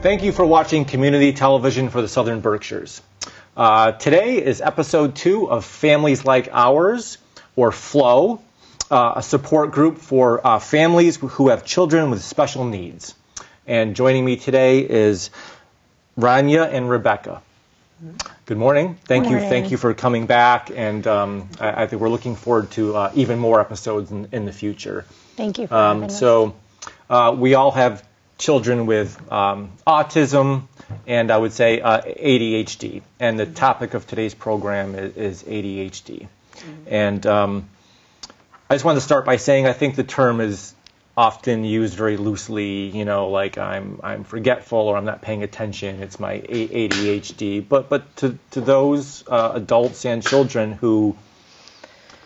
Thank you for watching Community Television for the Southern Berkshires. Today is episode 2 of Families Like Ours, or FLO, a support group for families who have children with special needs. And joining me today is Rania and Rebecca. Good morning. Thank you for coming back, and I think we're looking forward to even more episodes in the future. Thank you for having us. So we all have children with autism and I would say ADHD, and the topic of today's program is ADHD. And I just wanted to start by saying I think the term is often used very loosely, you know, like I'm forgetful or I'm not paying attention, it's my ADHD. But to those adults and children who,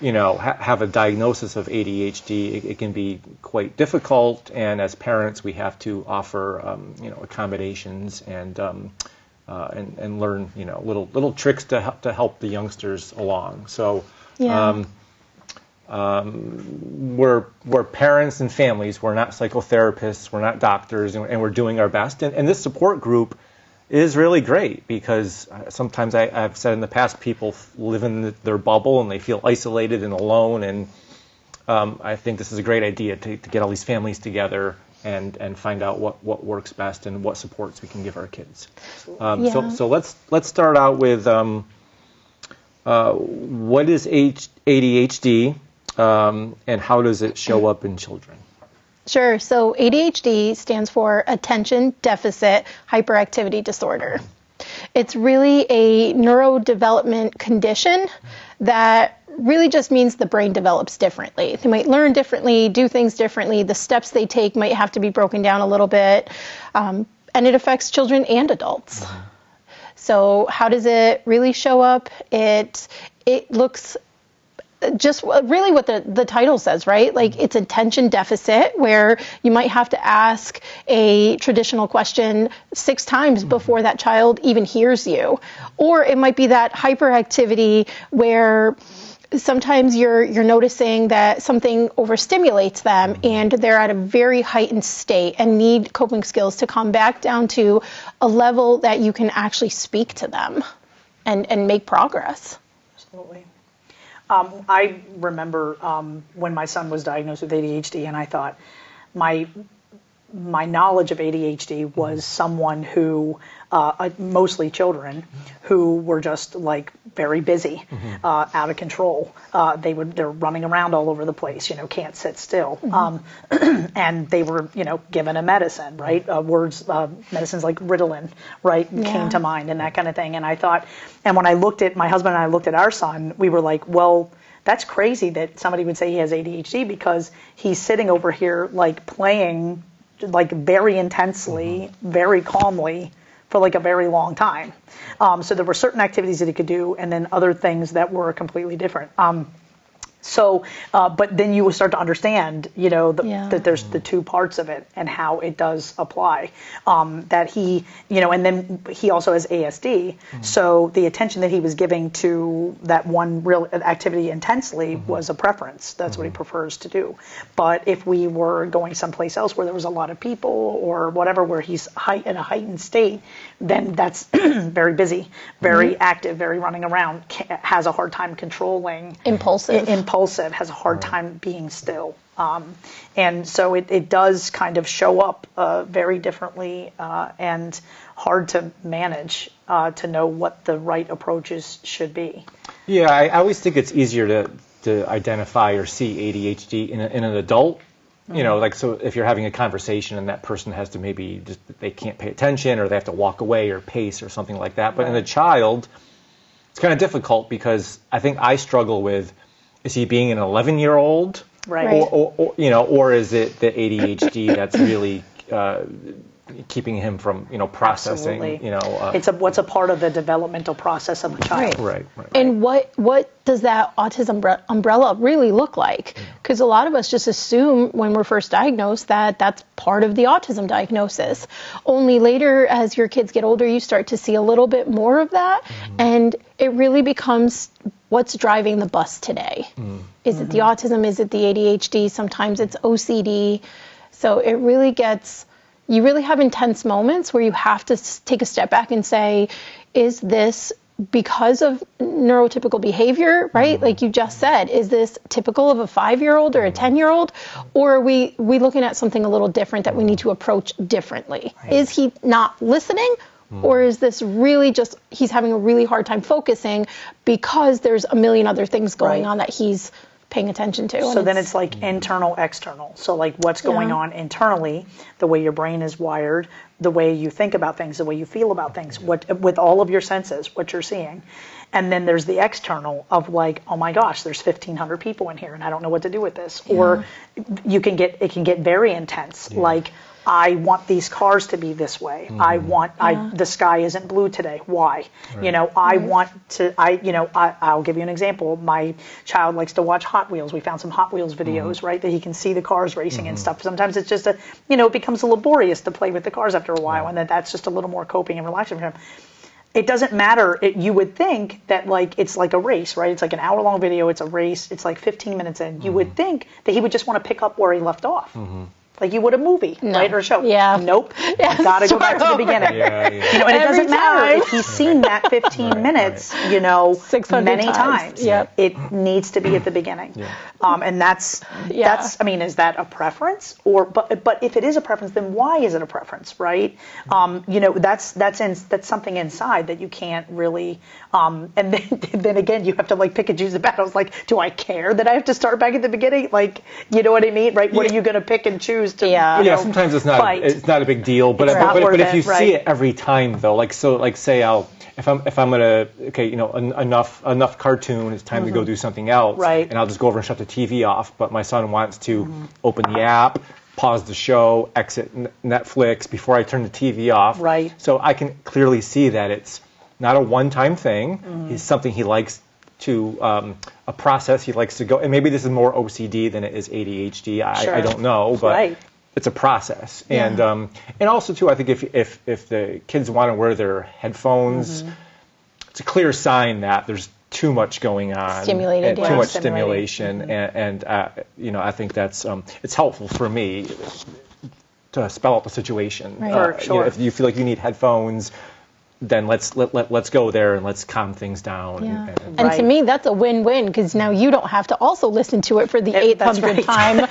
you know, have a diagnosis of ADHD, it can be quite difficult, and as parents we have to offer, you know, accommodations and learn, you know, little tricks to help the youngsters along. So we're parents and families. We're not psychotherapists. We're not doctors, and we're doing our best. And this support group is really great because sometimes I've said in the past, people live in their bubble and they feel isolated and alone. And I think this is a great idea to get all these families together and find out what works best and what supports we can give our kids. So let's start out with what is ADHD and how does it show up in children? Sure. So ADHD stands for Attention Deficit Hyperactivity Disorder. It's really a neurodevelopment condition that really just means the brain develops differently. They might learn differently, do things differently. The steps they take might have to be broken down a little bit. And it affects children and adults. So how does it really show up? It looks just really what the title says, right? Like it's attention deficit, where you might have to ask a traditional question 6 times before that child even hears you. Or it might be that hyperactivity where sometimes you're noticing that something overstimulates them and they're at a very heightened state and need coping skills to come back down to a level that you can actually speak to them and make progress. Absolutely. I remember when my son was diagnosed with ADHD, and I thought my knowledge of ADHD was someone who, mostly children, who were just like very busy, out of control. They're running around all over the place, you know, can't sit still. And they were, you know, given a medicine, right? Medicines like Ritalin, right, came to mind and that kind of thing. And I thought, and when my husband and I looked at our son, we were like, well, that's crazy that somebody would say he has ADHD because he's sitting over here like playing like very intensely, very calmly for like a very long time. So there were certain activities that he could do and then other things that were completely different. But then you will start to understand, you know, that there's the two parts of it and how it does apply. That he, you know, and then he also has ASD. So the attention that he was giving to that one real activity intensely was a preference. That's what he prefers to do. But if we were going someplace else where there was a lot of people or whatever, where he's in a heightened state, then that's very busy, very active, very running around, has a hard time controlling. Impulsive, has a hard time being still. And so it does kind of show up very differently and hard to manage to know what the right approaches should be. Yeah, I always think it's easier to identify or see ADHD in an adult. You know, like, so if you're having a conversation and that person has to maybe just, they can't pay attention or they have to walk away or pace or something like that. But in a child, it's kind of difficult because I think I struggle with, is he being an 11-year-old? Right. Or you know, or is it the ADHD that's really keeping him from, you know, processing? Absolutely. You know, it's what's a part of the developmental process of a child. Right. And what does that autism umbrella really look like? Because a lot of us just assume when we're first diagnosed that that's part of the autism diagnosis. Only later, as your kids get older, you start to see a little bit more of that, and it really becomes what's driving the bus today. Is it the autism? Is it the ADHD? Sometimes it's OCD. So it really gets you really have intense moments where you have to take a step back and say, is this because of neurotypical behavior, right? Like you just said, is this typical of a 5-year-old or a 10-year-old? Or are we looking at something a little different that we need to approach differently? Right. Is he not listening? Or is this really just he's having a really hard time focusing because there's a million other things going on that he's paying attention to? So then it's like internal, external. So like what's going on internally, the way your brain is wired, the way you think about things, the way you feel about things, what with all of your senses, what you're seeing. And then there's the external of like, oh my gosh, there's 1,500 people in here and I don't know what to do with this. Or it can get very intense. Like, I want these cars to be this way. The sky isn't blue today. Why? Right. You know, I'll give you an example. My child likes to watch Hot Wheels. We found some Hot Wheels videos, right, that he can see the cars racing and stuff. Sometimes it's just it becomes laborious to play with the cars after a while, and that's just a little more coping and relaxing for him. It doesn't matter. You would think that like it's like a race, right? It's like an hour-long video. It's a race. It's like 15 minutes in. You would think that he would just want to pick up where he left off. Like you would a movie, right, or a show. Yeah. Nope. Got to go back to the beginning. And it doesn't matter if he's seen that 15 minutes, 600 many times. Yep. It needs to be at the beginning. And that's. I mean, is that a preference? But if it is a preference, then why is it a preference, right? That's something inside that you can't really. And then again, you have to like pick and choose the battles. Like, do I care that I have to start back at the beginning? Like, you know what I mean, right? What are you going to pick and choose? Sometimes it's not a big deal, but if you see it every time though, like say if I'm gonna enough cartoon, it's time to go do something else, right? And I'll just go over and shut the TV off. But my son wants to open the app, pause the show, exit Netflix before I turn the TV off, right? So I can clearly see that it's not a one-time thing. It's something he likes to a process he likes to go, and maybe this is more OCD than it is ADHD. I don't know, but it's a process. And also too, I think if the kids want to wear their headphones, it's a clear sign that there's too much going on, too much stimulation, and I think that's it's helpful for me to spell out the situation. Right. For sure. If you feel like you need headphones, then let's go there and let's calm things down. And to me, that's a win-win because now you don't have to also listen to it for the 800th time.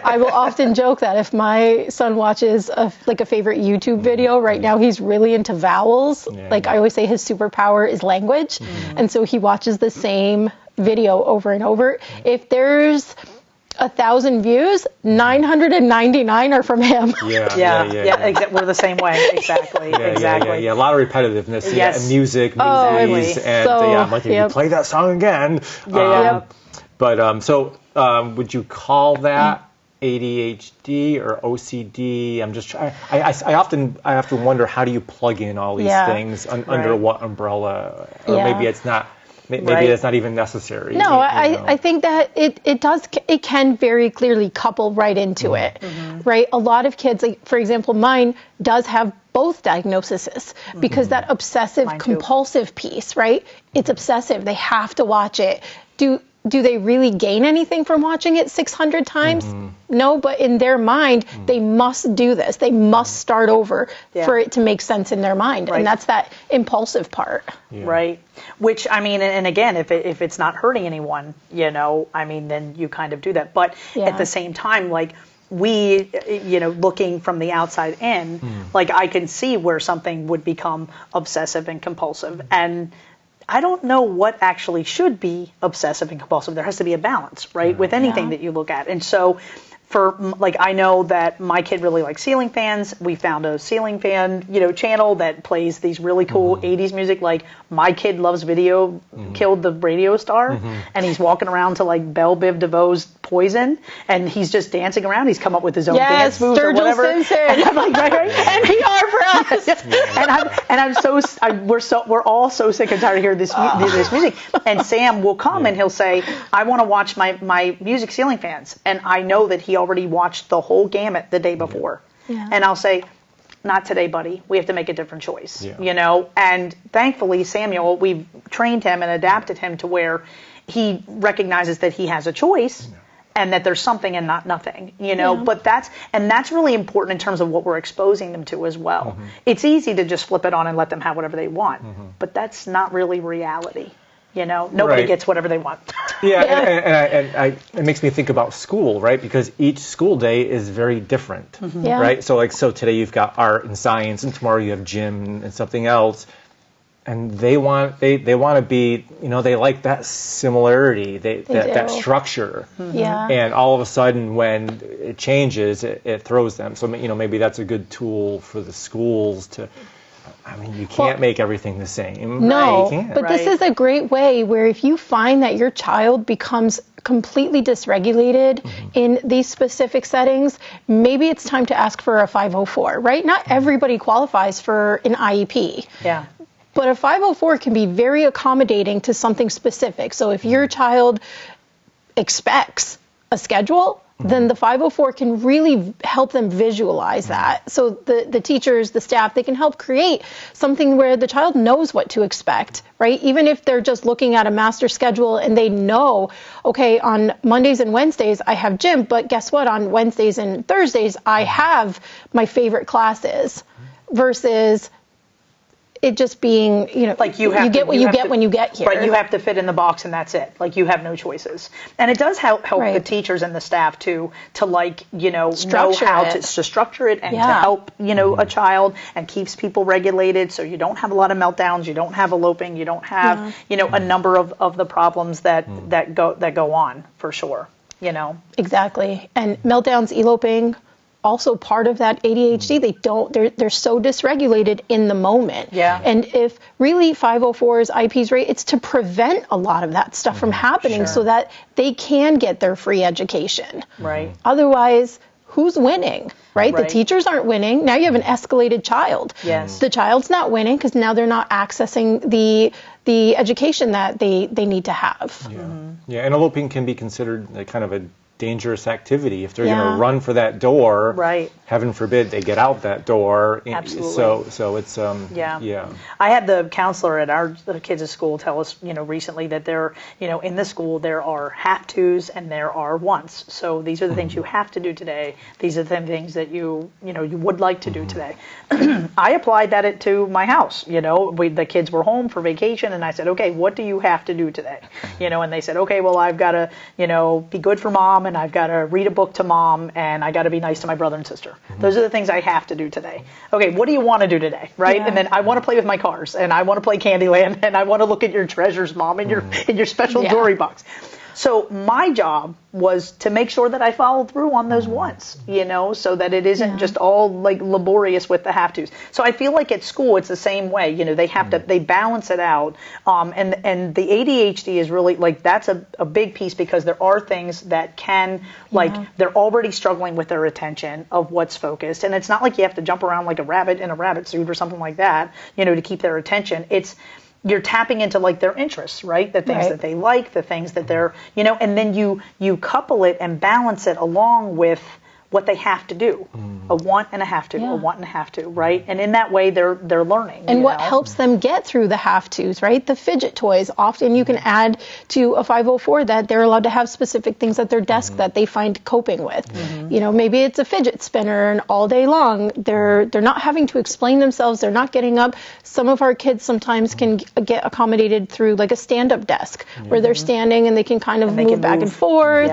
I will often joke that if my son watches a favorite YouTube video, right now he's really into vowels. I always say his superpower is language. And so he watches the same video over and over. If there's 1,000 views, 999 are from him. Exactly. We're the same way. Exactly. A lot of repetitiveness. Yes. And music, movies, and I'm like, you play that song again. Would you call that ADHD or OCD? I'm just trying. I often wonder, how do you plug in all these things under what umbrella? Or maybe it's not. Maybe that's not even necessary. No, I think that it can very clearly couple right into it, right? A lot of kids, like for example, mine does have both diagnoses because that obsessive compulsive piece, right? It's obsessive. They have to watch it. Do they really gain anything from watching it 600 times? No, but in their mind, they must do this. They must start over for it to make sense in their mind. And that's that impulsive part. Right. Which, I mean, and again, if it's not hurting anyone, then you kind of do that. But at the same time, like, we, looking from the outside in, like, I can see where something would become obsessive and compulsive. And I don't know what actually should be obsessive and compulsive. There has to be a balance, right, with anything that you look at. And so I know that my kid really likes ceiling fans. We found a ceiling fan, channel that plays these really cool 80s music. Like, my kid loves video, Killed the Radio Star, and he's walking around to like Belle Biv DeVoe's Poison, and he's just dancing around. He's come up with his own dance moves or whatever. Simpson. And I'm like, right? NPR for us. We're all so sick and tired of hearing this music. And Sam will come and he'll say, I want to watch my music ceiling fans, and I know that he already watched the whole gamut the day before. And I'll say, not today, buddy. We have to make a different choice, And thankfully, Samuel, we've trained him and adapted him to where he recognizes that he has a choice, and that there's something and not nothing, but that's really important in terms of what we're exposing them to as well. It's easy to just flip it on and let them have whatever they want, but that's not really reality. Nobody gets whatever they want. And it makes me think about school, right? Because each school day is very different, right? So today you've got art and science, and tomorrow you have gym and something else. And they want to be, they like that similarity, that structure. And all of a sudden, when it changes, it throws them. So maybe that's a good tool for the schools to. I mean, you can't make everything the same. No, right? But this is a great way where if you find that your child becomes completely dysregulated in these specific settings, maybe it's time to ask for a 504, right? Not everybody qualifies for an IEP. Yeah. But a 504 can be very accommodating to something specific. So if your child expects a schedule, then the 504 can really help them visualize that. So the teachers, the staff, they can help create something where the child knows what to expect, right? Even if they're just looking at a master schedule and they know, okay, on Mondays and Wednesdays, I have gym, but guess what? On Wednesdays and Thursdays, I have my favorite classes, versus it just being, like you get what you get when you get here. Right, you have to fit in the box and that's it. Like you have no choices. And it does help the teachers and the staff to know how to structure it and to help, a child, and keeps people regulated so you don't have a lot of meltdowns, you don't have eloping, you don't have, a number of the problems that go on, for sure, Exactly. And meltdowns, eloping, also part of that ADHD. They're so dysregulated in the moment. Yeah. And if really 504s, IEPs, right, it's to prevent a lot of that stuff from happening so that they can get their free education. Right. Otherwise, who's winning, right? The teachers aren't winning. Now you have an escalated child. Yes. The child's not winning because now they're not accessing the education that they need to have. Yeah, and eloping can be considered kind of a dangerous activity if they're going to run for that door. Right. Heaven forbid they get out that door. Absolutely. So it's yeah. I had the counselor at the kids' school tell us recently that there in the school there are have tos and there are wants. So these are the things you have to do today. These are the things that you would like to do today. I applied that to my house. The kids were home for vacation and I said, okay, what do you have to do today? And they said, okay, well I've got to be good for mom, and I've got to read a book to mom, and I got to be nice to my brother and sister. Those are the things I have to do today. Okay, what do you want to do today, right? And then I want to play with my cars, and I want to play Candyland, and I want to look at your treasures, mom, in your special jewelry box. So my job was to make sure that I followed through on those wants, so that it isn't just all like laborious with the have tos. So I feel like at school it's the same way. They have to, they balance it out. And the ADHD is really like, that's a big piece, because there are things that can, they're already struggling with their attention of what's focused. And it's not like you have to jump around like a rabbit in a rabbit suit or something like that, to keep their attention. You're tapping into like their interests, right? The things that they like, the things that they're, and then you couple it and balance it along with what they have to do. A want and a have to, a want and a have to, right? And in that way, they're learning. And what helps them get through the have tos, right? The fidget toys. Often you can add to a 504 that they're allowed to have specific things at their desk that they find coping with. Maybe it's a fidget spinner, and all day long they're not having to explain themselves. They're not getting up. Some of our kids sometimes can get accommodated through like a stand-up desk where they're standing and they can kind of move back and forth.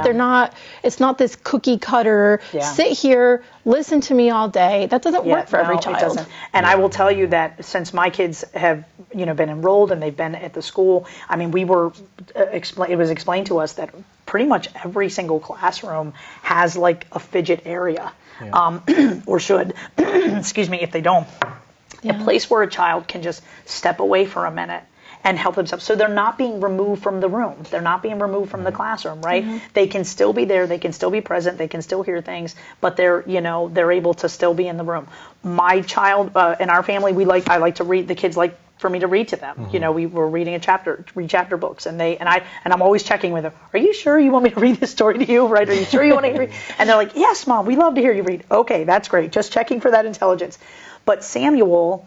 It's not this cookie cutter, sit here, listen to me all day. That doesn't work for every child. It doesn't. And I will tell you that since my kids have, been enrolled and they've been at the school, I mean, it was explained to us that pretty much every single classroom has like a fidget area, or should, excuse me, if they don't. A place where a child can just step away for a minute and help themselves. So they're not being removed from the room. They're not being removed from the classroom, right? They can still be there. They can still be present. They can still hear things, but they're able to still be in the room. My child, in our family, I like to read. The kids like for me to read to them. We were reading read chapter books, and I'm always checking with them. Are you sure you want me to read this story to you? Right? Are you sure you want to read? And they're like, yes, Mom, we love to hear you read. Okay, that's great. Just checking for that intelligence. But Samuel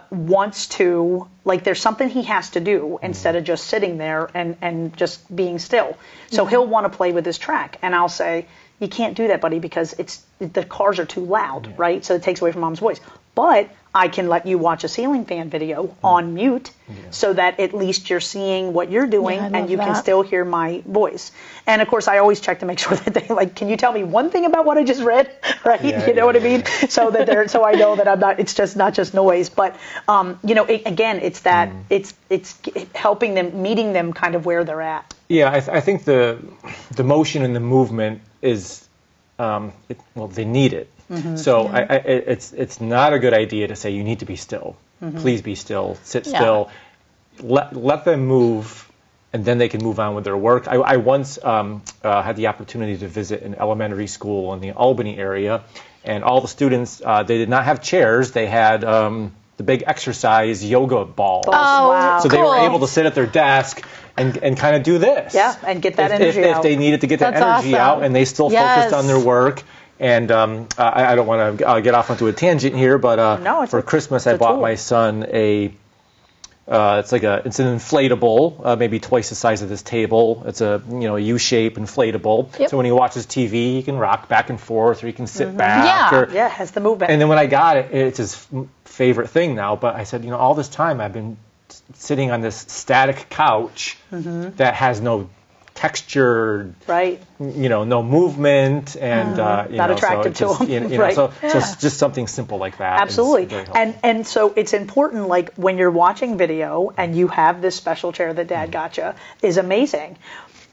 wants to, like, there's something he has to do instead of just sitting there and just being still. So he'll want to play with his track. And I'll say, you can't do that, buddy, because the cars are too loud, right? So it takes away from mom's voice. But I can let you watch a ceiling fan video on mute so that at least you're seeing what you're doing and you can still hear my voice. And of course, I always check to make sure that they, like, can you tell me one thing about what I just read? Right? You know what I mean? So that so I know that I'm not, it's just not just noise. But, you know, again, it's that, it's helping them, meeting them kind of where they're at. Yeah, I think the motion and the movement is, well, they need it. So it's not a good idea to say you need to be still. Please be still, sit still. Let them move, and then they can move on with their work. I once had the opportunity to visit an elementary school in the Albany area, and all the students, they did not have chairs. They had the big exercise yoga balls. Oh, wow. So they were able to sit at their desk and kind of do this. Yeah, and get that energy out. If they needed to get that energy awesome. out, and they still focused on their work. And I don't want to get off onto a tangent here, but for Christmas I bought my son it's an inflatable, maybe twice the size of this table. It's a a U-shape inflatable. So when he watches TV, he can rock back and forth, or he can sit back. Yeah, it has the movement. And then when I got it, it's his favorite thing now. But I said, all this time I've been sitting on this static couch that has no texture, right? No movement, and not attractive to them, right? So it's just something simple like that. Absolutely, and so it's important. Like when you're watching video and you have this special chair that Dad got you, is amazing.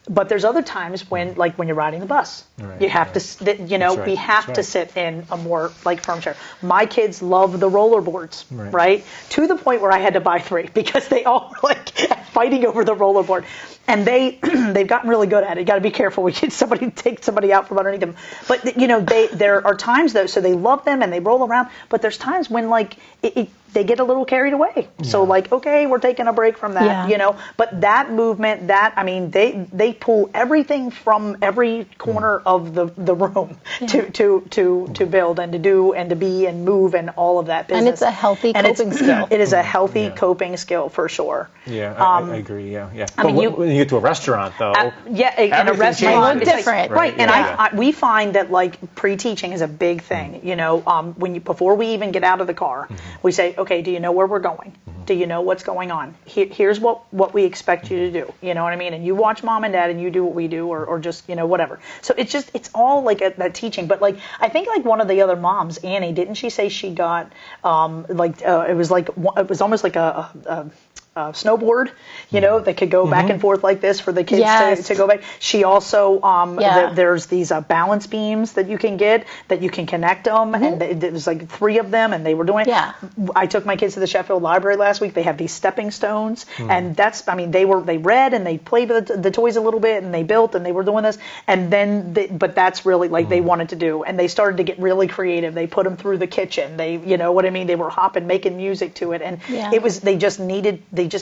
But there's other times when, like when you're riding the bus, you have to, we have to sit in a more like firm chair. My kids love the rollerboards, right? To the point where I had to buy 3 because they all were like fighting over the rollerboard. And they've gotten really good at it. You got to be careful. We get take somebody out from underneath them. But there are times though, so they love them and they roll around. But there's times when like they get a little carried away. So like, okay, we're taking a break from that, But that movement, they pull everything from every corner of the room to build and to do and to be and move and all of that business. And it's a healthy coping skill. It is a healthy coping skill for sure. Yeah, I agree. Yeah. But when you get to a restaurant, though, in a restaurant, it's different, right? And we find that like pre-teaching is a big thing. Before we even get out of the car, we say, okay, do you know where we're going? Do you know what's going on? Here's what we expect you to do. You know what I mean? And you watch mom and dad, and you do what we do, or just whatever. So it's all like that teaching. But like I think like one of the other moms, Annie, didn't she say she got it was almost like a snowboard, that could go back and forth like this for the kids to go back. She also, there's these balance beams that you can get that you can connect them, and there's like 3 of them, and they were doing it. Yeah. I took my kids to the Sheffield Library last week. They have these stepping stones, and they read and they played with the toys a little bit, and they built, and they were doing this, and then, but that's really like they wanted to do, and they started to get really creative. They put them through the kitchen. They, they were hopping, making music to it, and they just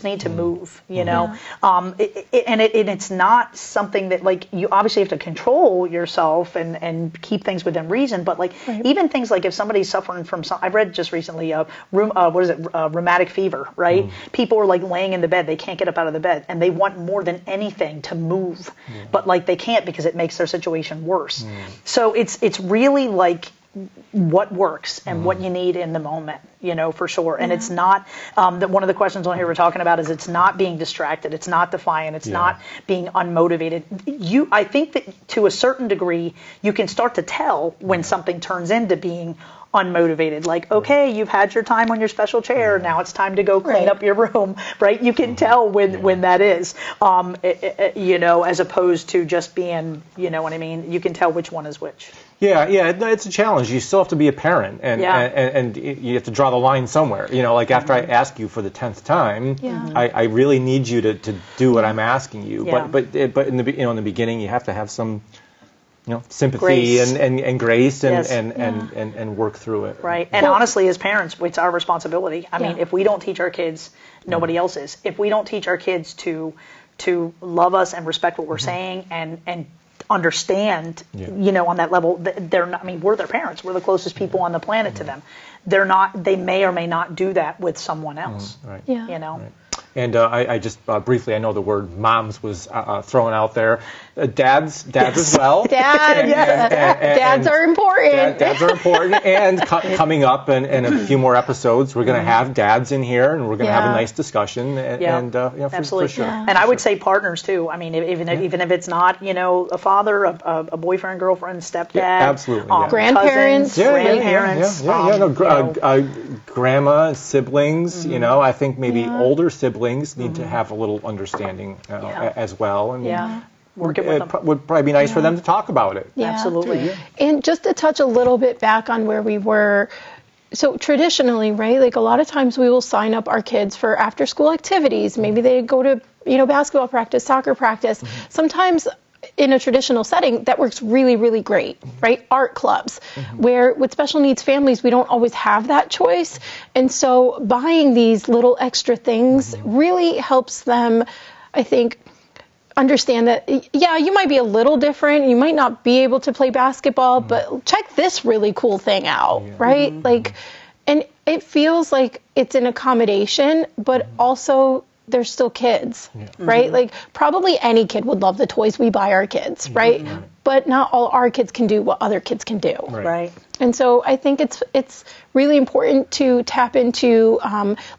need to move, and it's not something that like you obviously have to control yourself and keep things within reason, but like even things like if somebody's suffering from I read just recently rheumatic fever, right? People are like laying in the bed, they can't get up out of the bed, and they want more than anything to move, but like they can't because it makes their situation worse. So it's really like what works and what you need in the moment, for sure. And it's not, one of the questions on here we're talking about is it's not being distracted, it's not defiant, it's not being unmotivated. I think that to a certain degree, you can start to tell when something turns into being unmotivated. Like, okay, you've had your time on your special chair, now it's time to go clean up your room, right? You can tell when that is, as opposed to just being, what I mean? You can tell which one is which. Yeah, it's a challenge. You still have to be a parent, and you have to draw the line somewhere. Like after I ask you for the 10th time, I really need you to do what I'm asking you. Yeah. But in the beginning, you have to have some sympathy and grace and work through it. Right. And honestly, as parents, it's our responsibility. I mean, if we don't teach our kids, nobody else is. If we don't teach our kids to love us and respect what we're saying and understand, on that level. They're not, I mean, we're their parents. We're the closest people on the planet to them. They may or may not do that with someone else. Right. Yeah. Right. And I just briefly, I know the word moms was thrown out there. Dads as well. Dads are important. Dads are important. And coming up in a few more episodes, we're going to have dads in here, and we're going to have a nice discussion. Absolutely. For sure. And I would say partners too. I mean, even if it's not, a father, a boyfriend, girlfriend, stepdad, absolutely. Grandparents, grandparents, grandma, siblings. I think maybe older siblings need to have a little understanding as well. And working with them. Would probably be nice for them to talk about it. Yeah. Absolutely. And just to touch a little bit back on where we were, so traditionally, right, like a lot of times we will sign up our kids for after school activities. Maybe they go to, basketball practice, soccer practice. Sometimes in a traditional setting, that works really, really great, right? Art clubs, where with special needs families, we don't always have that choice. And so buying these little extra things really helps them, I think, understand that, you might be a little different. You might not be able to play basketball, but check this really cool thing out, right? Like, and it feels like it's an accommodation, but also they're still kids, right? Like probably any kid would love the toys we buy our kids, right? But not all our kids can do what other kids can do. Right. And so I think it's really important to tap into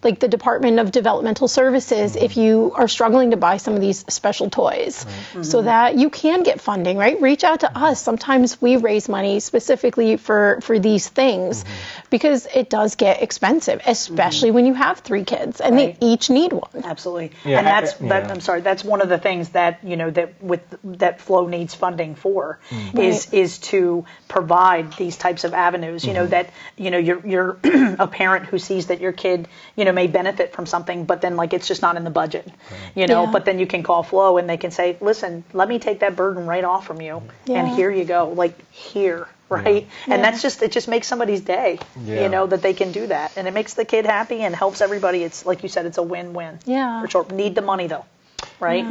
like the Department of Developmental Services if you are struggling to buy some of these special toys so that you can get funding, right? Reach out to us. Sometimes we raise money specifically for these things because it does get expensive, especially when you have 3 kids and they each need one. Absolutely. And that's one of the things that, that FLO needs funding for is to provide these types of avenues, that, you're a parent who sees that your kid, may benefit from something, but then like it's just not in the budget, but then you can call FLO and they can say, listen, let me take that burden right off from you. And here you go, like here. Right. And it just makes somebody's day, that they can do that. And it makes the kid happy and helps everybody. It's like you said, it's a win-win. Yeah. For sure. Need the money though. Right.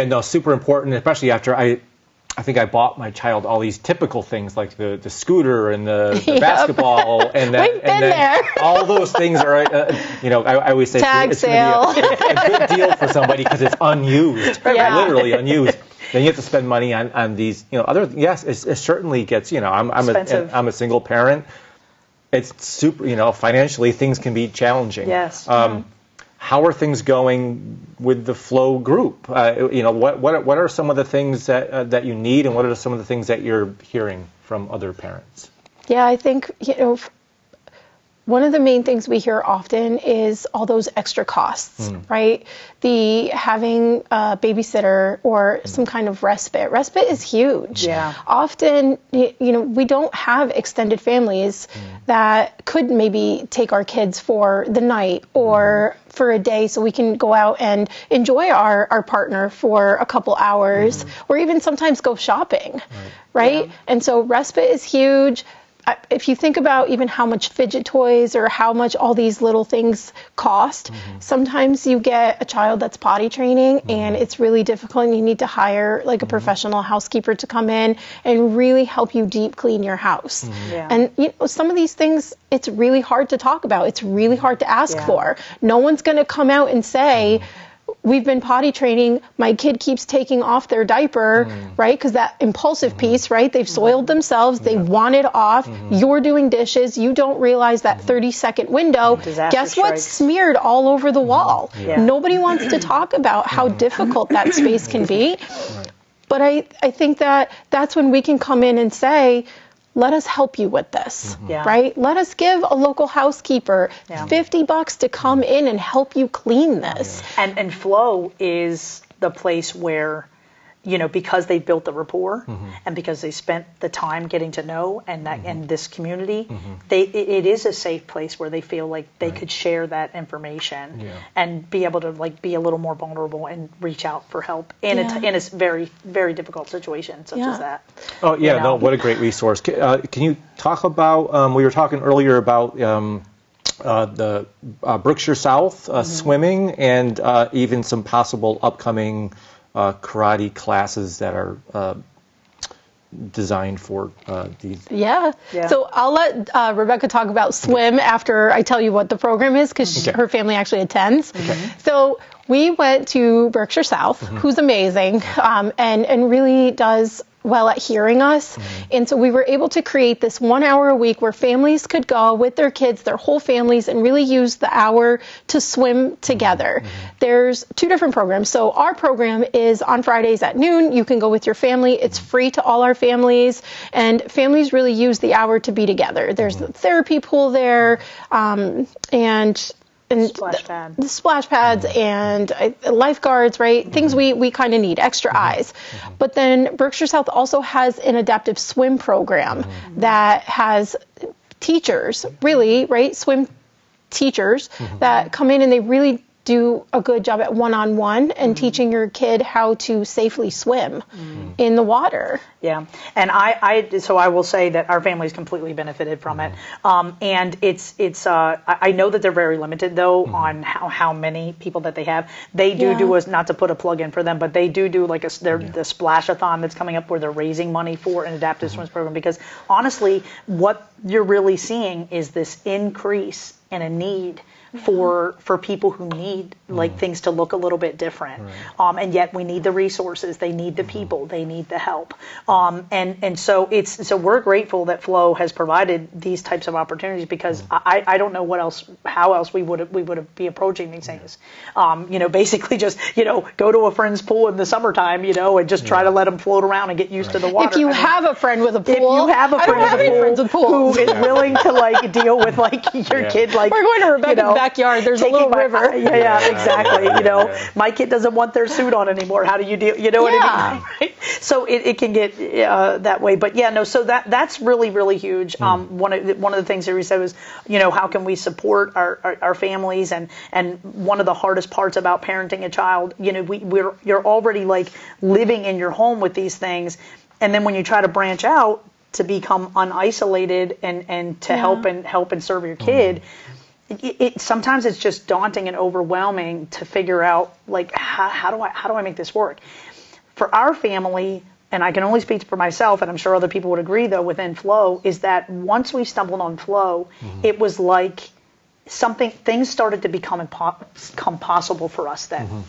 No, super important, especially after I think I bought my child all these typical things like the scooter and the basketball and then all those things are, I always say it's going to be a good deal for somebody because it's unused, literally unused. Then you have to spend money on these, other. Yes, it certainly gets. I'm a single parent. It's super. Financially, things can be challenging. Yes. How are things going with the FLO group? What are some of the things that you need, and what are some of the things that you're hearing from other parents? Yeah, I think one of the main things we hear often is all those extra costs, right? The having a babysitter or some kind of respite. Respite is huge. Yeah. Often, we don't have extended families that could maybe take our kids for the night or for a day so we can go out and enjoy our partner for a couple hours or even sometimes go shopping, right? Yeah. And so respite is huge. If you think about even how much fidget toys or how much all these little things cost, sometimes you get a child that's potty training and it's really difficult and you need to hire like a professional housekeeper to come in and really help you deep clean your house. And some of these things, it's really hard to talk about. It's really hard to ask for. No one's going to come out and say, we've been potty training, my kid keeps taking off their diaper, right? Because that impulsive piece, right? They've soiled themselves, they want it off, you're doing dishes, you don't realize that 30-second window. Guess what's smeared all over the wall? Nobody wants to talk about how difficult that space can be. But I think that's when we can come in and say, let us help you with this, right? Let us give a local housekeeper $50 to come in and help you clean this. And FLO is the place where, because they built the rapport and because they spent the time getting to know and this community, it is a safe place where they feel like they could share that information and be able to be a little more vulnerable and reach out for help in a very, very difficult situation such as that. Oh yeah, no, what a great resource. Can you talk about? We were talking earlier about the Brookshire South swimming and even some possible upcoming karate classes that are designed for these. Yeah. Yeah. So I'll let Rebecca talk about swim after I tell you what the program is, because her family actually attends. So we went to Berkshire South, who's amazing, and really does well at hearing us. And so we were able to create this 1 hour a week where families could go with their kids, their whole families, and really use the hour to swim together. There's 2 different programs. So our program is on Fridays at noon. You can go with your family. It's free to all our families, and families really use the hour to be together. There's the therapy pool there, and the splash pads and lifeguards, right? Things we kind of need, extra eyes. But then Berkshire South also has an adaptive swim program that has teachers, really, right? Swim teachers that come in and they really do a good job at one-on-one and teaching your kid how to safely swim in the water. Yeah, and so I will say that our family's completely benefited from it, and it's I know that they're very limited though on how many people that they have. They do a, not to put a plug in for them, but they do like the Splash-a-thon that's coming up where they're raising money for an adaptive swims program, because honestly, what you're really seeing is this increase in a need for people who need like things to look a little bit different, and yet we need the resources, they need the people, they need the help, and so we're grateful that FLO has provided these types of opportunities, because I don't know how else we would be approaching these things. Basically just go to a friend's pool in the summertime, and just try to let them float around and get used to the water. If you have a friend with a pool, if you have a friend I don't have any friends with pools who is willing to like deal with like your kid, like we're going to Rebecca's backyard. There's a little river. Yeah, exactly. My kid doesn't want their suit on anymore. How do you deal? You know what I mean? Right? So it can get that way. But yeah, no. So that's really, really huge. One of the things that we said was, how can we support our families? And one of the hardest parts about parenting a child, you're already like living in your home with these things, and then when you try to branch out to become unisolated and to help and serve your kid. Sometimes it's just daunting and overwhelming to figure out like how do I make this work for our family. And I can only speak for myself, and I'm sure other people would agree though within FLO, is that once we stumbled on FLO, it was like things started to become possible for us then.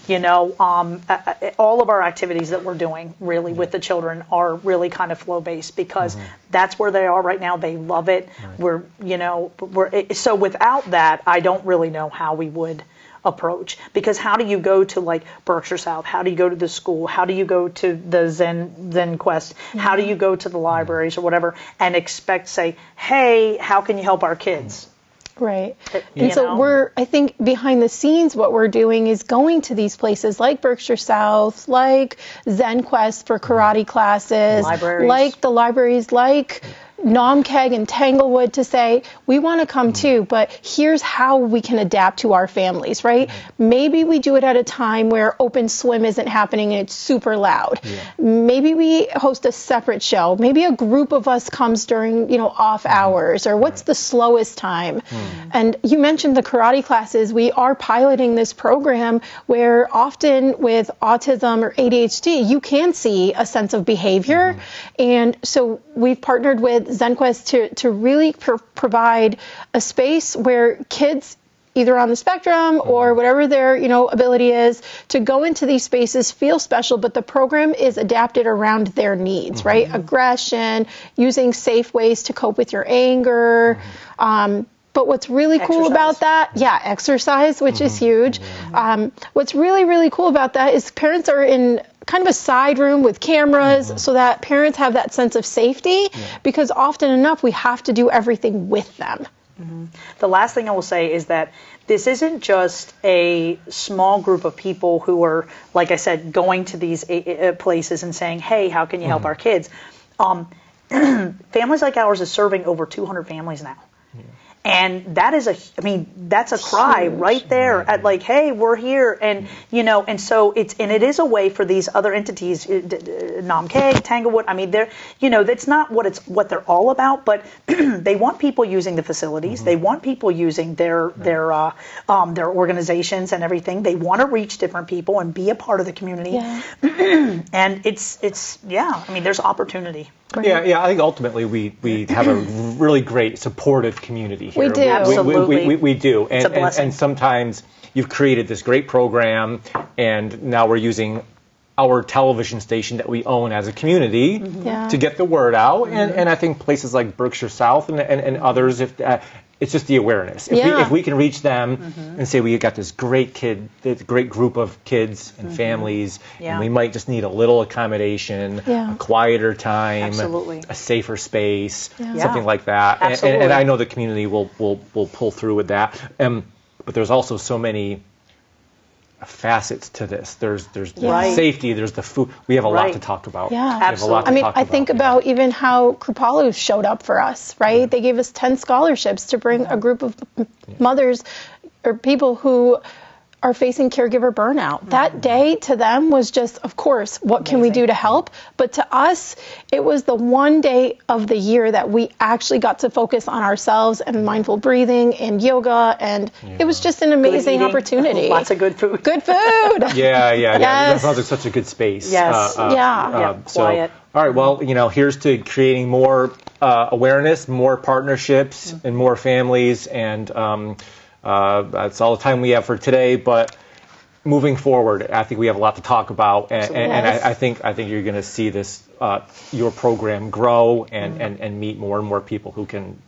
All of our activities that we're doing really with the children are really kind of FLO based, because that's where they are right now. They love it. We're so without that, I don't really know how we would approach, because how do you go to like Berkshire South? How do you go to the school? How do you go to the Zen Quest? How do you go to the libraries or whatever and say, hey, how can you help our kids? Right. And so I think behind the scenes, what we're doing is going to these places like Berkshire South, like Zen Quest for karate classes, like the libraries, like Nomkeg and Tanglewood, to say, we want to come too, but here's how we can adapt to our families, right? Maybe we do it at a time where open swim isn't happening and it's super loud. Maybe we host a separate show. Maybe a group of us comes during, off hours, or what's the slowest time? And you mentioned the karate classes. We are piloting this program where often with autism or ADHD, you can see a sense of behavior. And so we've partnered with ZenQuest to really provide a space where kids, either on the spectrum or whatever their ability is, to go into these spaces, feel special, but the program is adapted around their needs, right? Aggression, using safe ways to cope with your anger. But what's really cool about that, exercise, which is huge. What's really, really cool about that is parents are in kind of a side room with cameras so that parents have that sense of safety, because often enough we have to do everything with them. The last thing I will say is that this isn't just a small group of people who are, like I said, going to these places and saying, hey, how can you help our kids? Families Like Ours is serving over 200 families now. And that is that's a cry right there at like, hey, we're here. And, and so it is a way for these other entities, Namkeg, Tanglewood, that's not what they're all about, but they want people using the facilities. They want people using their organizations and everything. They want to reach different people and be a part of the community. Yeah. And there's opportunity. Right. Yeah. I think ultimately we have a really great supportive community here. We do. Absolutely. We do. It's a blessing. And sometimes you've created this great program, and now we're using our television station that we own as a community to get the word out. And I think places like Berkshire South and others, it's just the awareness. If we can reach them and say we got this great group of kids and families, and we might just need a little accommodation, a quieter time, a safer space, something like that. And I know the community will pull through with that. But there's also so many facets to this. There's safety, there's the food. We have a lot to talk about. Yeah, absolutely. I think about even how Kripalu showed up for us, right? They gave us 10 scholarships to bring a group of mothers or people who are facing caregiver burnout. That day to them was just, of course, what can we do to help? But to us, it was the one day of the year that we actually got to focus on ourselves and mindful breathing and yoga, and it was just an amazing opportunity. Lots of good food. Good food. Yeah. Yes. That sounds like such a good space. Yes. Quiet. So, all right, well, here's to creating more awareness, more partnerships, and more families, and that's all the time we have for today. But moving forward, I think we have a lot to talk about, and I think you're going to see this your program grow and meet more and more people who can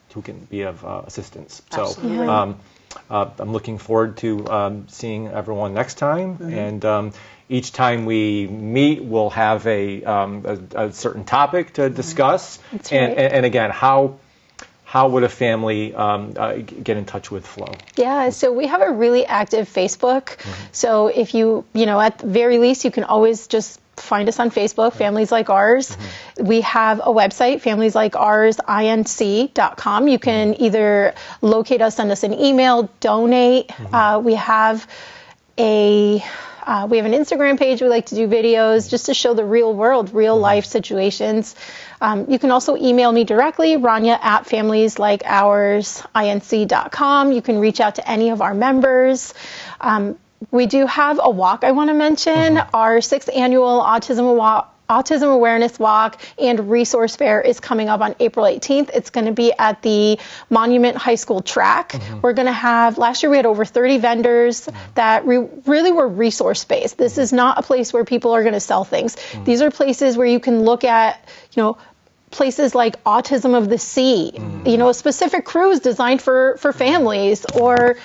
be of assistance. Absolutely. So I'm looking forward to seeing everyone next time, and each time we meet, we'll have a certain topic to discuss, and again, how would a family get in touch with FLO? Yeah, so we have a really active Facebook. So if you at the very least, you can always just find us on Facebook, Families Like Ours. We have a website, familieslikeoursinc.com. You can either locate us, send us an email, donate. We have an Instagram page. We like to do videos just to show the real world, real life situations. You can also email me directly, Rania at familieslikeoursinc.com. You can reach out to any of our members. We do have a walk I want to mention. Our 6th annual Autism Awareness Walk and Resource Fair is coming up on April 18th. It's going to be at the Monument High School track. We're going to have, last year we had over 30 vendors that really were resource-based. This is not a place where people are going to sell things. These are places where you can look at, places like Autism of the Sea, a specific cruise designed for families, or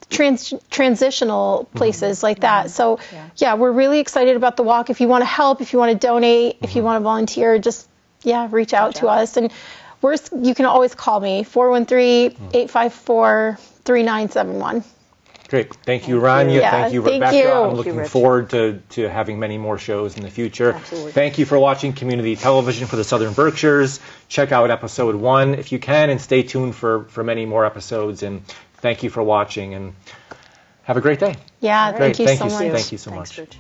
transitional places like that. So we're really excited about the walk. If you want to help, if you want to donate, if you want to volunteer, just reach out to us. And you can always call me, 413-854-3971. Great. Thank you, Rania. Thank you, Rebecca. Thank you. I'm looking forward to having many more shows in the future. Absolutely. Thank you for watching Community Television for the Southern Berkshires. Check out episode 1 if you can, and stay tuned for many more episodes. And thank you for watching, and have a great day. Yeah, Great. thank you so much. Thank you so Thanks, much. Rich.